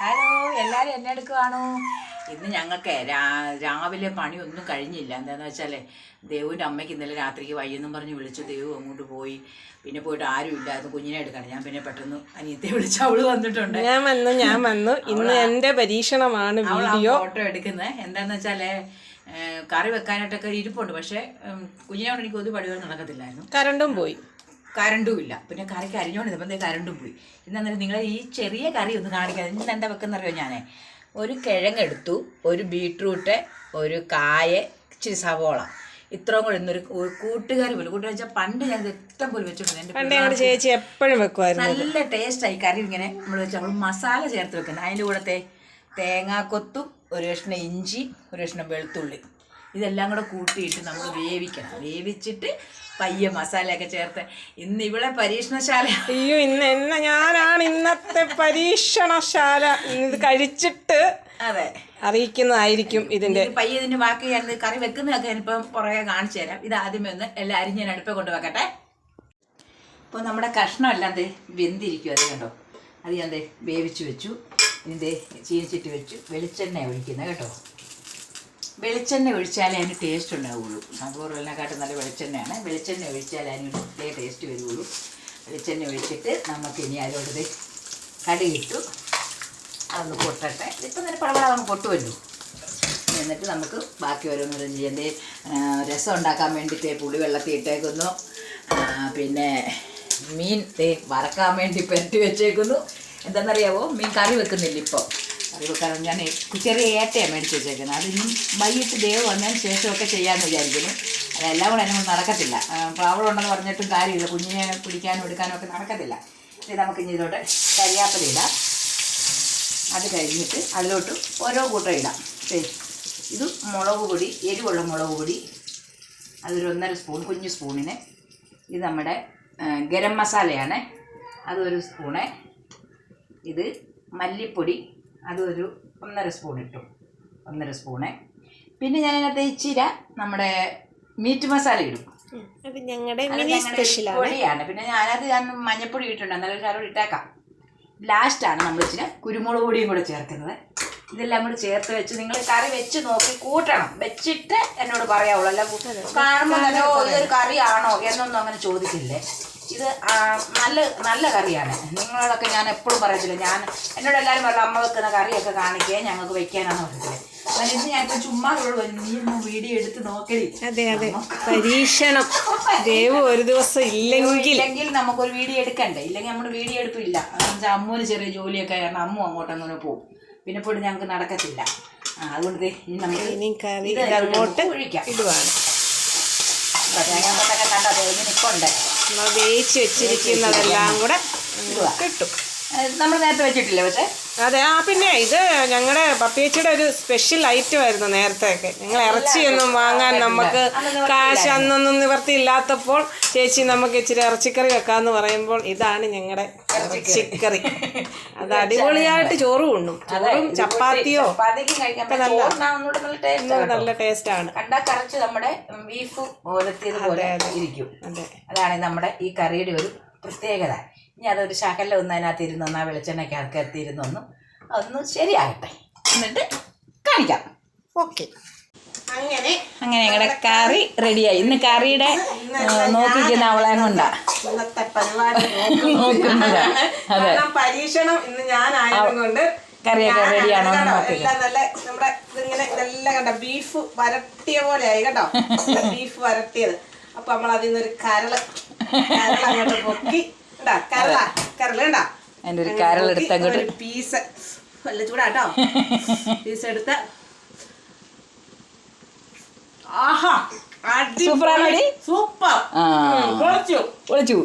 Hello, എല്ലാവരും എന്നെ എടുക്കുവാണോ? ഇന്ന് ഞങ്ങൾക്ക് രാവിലെ പണിയൊന്നും കഴിഞ്ഞില്ല. എന്താണെന്ന് വെച്ചാൽ ദേവുവിൻ്റെ അമ്മയ്ക്ക് ഇന്നലെ രാത്രിക്ക് വയ്യെന്നും പറഞ്ഞ് വിളിച്ചു. ദേവു അങ്ങോട്ട് പോയി. പിന്നെ പോയിട്ട് ആരും ഇല്ലായിരുന്നു, കുഞ്ഞിനെ എടുക്കണം. ഞാൻ പിന്നെ പെട്ടെന്ന് അനിയത്തെ വിളിച്ച് അവള് വന്നിട്ടുണ്ട്. ഞാൻ വന്നു ഇന്ന് എൻ്റെ പരീക്ഷണമാണ്. വീഡിയോ ഫോട്ടോ എടുക്കുന്നത് എന്താണെന്ന് വെച്ചാൽ കറി വെക്കാനായിട്ടൊക്കെ ഇരിപ്പുണ്ട്. പക്ഷേ കുഞ്ഞിനോട് എനിക്ക് ഒരു പടികൾ നടക്കത്തില്ലായിരുന്നു. കരണ്ടും ഇല്ല. പിന്നെ കറിക്ക് അരിഞ്ഞോണ്ടിരുന്നപ്പോൾ കരണ്ടും പോയി. ഇന്നന്നേരം നിങ്ങളെ ഈ ചെറിയ കറി ഒന്ന് കാണിക്കാതെ ഇന്ന് എന്താ വെക്കുന്നറിയോ? ഞാൻ ഒരു കിഴങ്ങെടുത്തു, ഒരു ബീട്രൂട്ട്, ഒരു കായ, ഇച്ചിരി സവോള, ഇത്രയും കൂടെ ഇന്നൊരു കൂട്ടുകറി പോലെ. കൂട്ടുകാരി വെച്ചാൽ പണ്ട് ഞാൻ ഇഷ്ടം പോലെ വെച്ചിട്ടുണ്ട്. ചേച്ചി എപ്പോഴും വെക്കുമായിരുന്നു. നല്ല ടേസ്റ്റായി കറി. ഇങ്ങനെ നമ്മൾ വെച്ചാൽ നമ്മൾ മസാല ചേർത്ത് വെക്കുന്നത്. അതിൻ്റെ കൂടെ തേങ്ങാക്കൊത്തും ഒരു കഷ്ണം ഇഞ്ചി, ഒരു കഷ്ണം വെളുത്തുള്ളി, ഇതെല്ലാം കൂടെ കൂട്ടിയിട്ട് നമ്മൾ വേവിക്കണം. വേവിച്ചിട്ട് പയ്യെ മസാലയൊക്കെ ചേർത്ത്. ഇന്ന് ഇവിടെ പരീക്ഷണശാല. അയ്യോ, ഞാനാണ് ഇന്നത്തെ പരീക്ഷണശാല. ഇത് കഴിച്ചിട്ട് അതെ അറിയിക്കുന്നതായിരിക്കും. ഇതിന്റെ പയ്യെ ഇതിന്റെ ബാക്കി കറി വെക്കുന്നതൊക്കെ ഞാനിപ്പം പുറകെ കാണിച്ചു തരാം. ഇത് ആദ്യമേ ഒന്ന് എല്ലാവരും ഞാൻ അടുപ്പേ കൊണ്ട് വെക്കട്ടെ. ഇപ്പോൾ നമ്മുടെ കഷ്ണം എല്ലാം വെന്തിരിക്കും. അത് കണ്ടോ, അത് ഞാൻ വേവിച്ച് വെച്ചു. ഇതിൻ്റെ ചീനിച്ചിട്ട് വെച്ചു. വെളിച്ചെണ്ണ ഒഴിക്കുന്നത് കേട്ടോ. വെളിച്ചെണ്ണ ഒഴിച്ചാലേ അതിന് ടേസ്റ്റ് ഉണ്ടാവുള്ളൂ. സൺഫ്ലവർ ഓയിലിനെക്കാട്ടും നല്ല വെളിച്ചെണ്ണയാണ്. വെളിച്ചെണ്ണ ഒഴിച്ചാലേ അതിന് പ്രത്യേക ടേസ്റ്റ് വരുള്ളൂ. വെളിച്ചെണ്ണ ഒഴിച്ചിട്ട് നമുക്ക് ഇനി അതിലോട്ട് കടുകിട്ടു അതൊന്ന് പൊട്ടട്ടെ. ഇപ്പം തന്നെ പടപടാന്ന് പൊട്ടുമല്ലോ. എന്നിട്ട് നമുക്ക് ബാക്കി ഓരോന്നും ചെയ്യേണ്ടത്. രസം ഉണ്ടാക്കാൻ വേണ്ടിയിട്ട് പുളി വെള്ളത്തിൽ ഇട്ടേക്കുന്നു. പിന്നെ മീൻ വറക്കാൻ വേണ്ടി പെരട്ടി വെച്ചേക്കുന്നു. എന്താണെന്നറിയാവോ, മീൻ കറി വെക്കുന്നില്ല ഇപ്പോൾ. കറി വെക്കാൻ ഞാൻ ചെറിയ ഏട്ടയാണ് മേടിച്ച് വെച്ചേക്കുന്നത്. അത് ഇനി വൈകിട്ട് ദേവ് വന്നതിന് ശേഷമൊക്കെ ചെയ്യാമെന്ന് വിചാരിക്കുന്നു. അതെല്ലാം കൂടെ അതിനൊന്നും നടക്കത്തില്ല. പ്രാവളുണ്ടെന്ന് പറഞ്ഞിട്ടും കാര്യമില്ല. കുഞ്ഞിനെ പിടിക്കാനും എടുക്കാനും ഒക്കെ നടക്കത്തില്ല. ഇത് നമുക്ക് ഇനി ഇതിലോട്ട് കരിയാപ്പില ഇടാം. അത് കഴിഞ്ഞിട്ട് അതിലോട്ട് ഓരോ കൂട്ടം ഇടാം. ഇത് മുളക് പൊടി, എരിവുള്ള മുളക് പൊടി, അതൊരു 1.5 സ്പൂൺ, കുഞ്ഞു സ്പൂണിന്. ഇത് നമ്മുടെ ഗരം മസാലയാണ്, അതൊരു സ്പൂണ്. ഇത് മല്ലിപ്പൊടി, അതൊരു 1.5 സ്പൂൺ ഇട്ടു, 1.5 സ്പൂണ്. പിന്നെ ഞാൻ അതിനകത്ത് ഇച്ചിരി നമ്മുടെ മീറ്റ് മസാല ഇടും. അത് ഞങ്ങളുടെ പൊടിയാണ്. പിന്നെ ഞാൻ മഞ്ഞപ്പൊടി ഇട്ടിട്ടുണ്ട്, എന്നാലും ഞാനോട് ഇട്ടേക്കാം. ലാസ്റ്റാണ് നമ്മൾ ഇച്ചിരി കുരുമുളക് പൊടിയും കൂടെ ചേർക്കുന്നത്. ഇതെല്ലാം കൂടെ ചേർത്ത് വെച്ച് നിങ്ങൾ കറി വെച്ച് നോക്കി കൂട്ടണം. വെച്ചിട്ട് എന്നോട് പറയാവുള്ളൂ. അല്ല കാണുമ്പോൾ ഇതൊരു കറിയാണോ എന്നൊന്നും അങ്ങനെ ചോദിക്കില്ലേ. ഇത് നല്ല കറിയാണ്. നിങ്ങളോടൊക്കെ ഞാൻ എപ്പോഴും പറയത്തില്ല. എന്നോട് എല്ലാവരും പറഞ്ഞു അമ്മ വെക്കുന്ന കറിയൊക്കെ കാണിക്കുക, ഞങ്ങൾക്ക് വെക്കാനാണെന്ന് പറഞ്ഞില്ലേ. എന്നാൽ ഇന്ന് ഞാനിപ്പോൾ ചുമ്മാ നീ വീഡിയോ എടുത്ത് നോക്കടി. അതെ പരീക്ഷണം. ദേവ് ഒരു ദിവസം ഇല്ലെങ്കിൽ നമുക്കൊരു വീഡിയോ എടുക്കണ്ടേ. ഇല്ലെങ്കിൽ നമ്മുടെ വീഡിയോ എടുപ്പില്ല. അമ്മൂന് ചെറിയ ജോലിയൊക്കെ കാരണം അമ്മു അങ്ങോട്ടങ്ങനെ പോകും. പിന്നെ പോയിട്ട് ഞങ്ങൾക്ക് നടക്കത്തില്ല. അതുകൊണ്ട് ഇനി നമുക്ക് ഒഴിക്കാം. ഇടുവാണ് നിൽക്കുന്നുണ്ട്. വേവിച്ച് വെച്ചിരിക്കുന്നതെല്ലാം കൂടെ കിട്ടും. നമ്മൾ നേരത്തെ വെച്ചിട്ടില്ലേ? പക്ഷേ അതെ. പിന്നെ ഇത് ഞങ്ങളുടെ പപ്പിയച്ചിയുടെ ഒരു സ്പെഷ്യൽ ഐറ്റം ആയിരുന്നു നേരത്തെയൊക്കെ. ഞങ്ങൾ ഇറച്ചിയൊന്നും വാങ്ങാൻ നമുക്ക് കാശ് അന്നൊന്നും നിവർത്തിയില്ലാത്തപ്പോൾ ചേച്ചി നമുക്ക് ഇച്ചിരി ഇറച്ചിക്കറി വെക്കാന്ന് പറയുമ്പോൾ ഇതാണ് ഞങ്ങളുടെ ഇറച്ചിക്കറി. അത് അടിപൊളിയായിട്ട് ചോറ് കൊണ്ടും, ചോറും ചപ്പാത്തിയോ നല്ല ടേസ്റ്റാണ്. നമ്മുടെ ബീഫ് പോലെ ഇരിക്കും. അതാണ് നമ്മുടെ ഈ കറിയുടെ ഒരു പ്രത്യേകത. ഇനി അതൊരു ശകലം ഒന്ന് അതിനകത്ത് ഇരുന്നൊന്ന് ആ വെളിച്ചെണ്ണയ്ക്കകത്ത് ഇരുന്നൊന്നും അതൊന്ന് ശരിയാകട്ടെ, എന്നിട്ട് കാണിക്കാം. ഓക്കെ. അങ്ങനെ ഞങ്ങളുടെ കറി റെഡിയായി. ഇന്ന് കറിയുടെ നോക്കിക്കുന്ന അവളെ കൊണ്ടാ ഇന്നത്തെ പരിപാടി നോക്കുന്നത്. അതെ, പരീക്ഷണം ഇന്ന് ഞാനായതുകൊണ്ട് കറിയൊക്കെ റെഡിയാണോ എല്ലാം നല്ല നമ്മുടെ ഇതിങ്ങനെ ഇതെല്ലാം കണ്ട ബീഫ് വരട്ടിയ പോലെ ആയി കേട്ടോ. ബീഫ് വരട്ടിയത്. അപ്പൊ നമ്മൾ അതിൽ നിന്നൊരു കരള് അങ്ങോട്ട് പൊക്കി അതിന്റെ ഒരു കരളെടുത്ത് അങ്ങോട്ട് പീസ് നല്ല ചൂടാട്ടോ. പീസ് എടുത്ത് സൂപ്പർ. പൊളിച്ചു.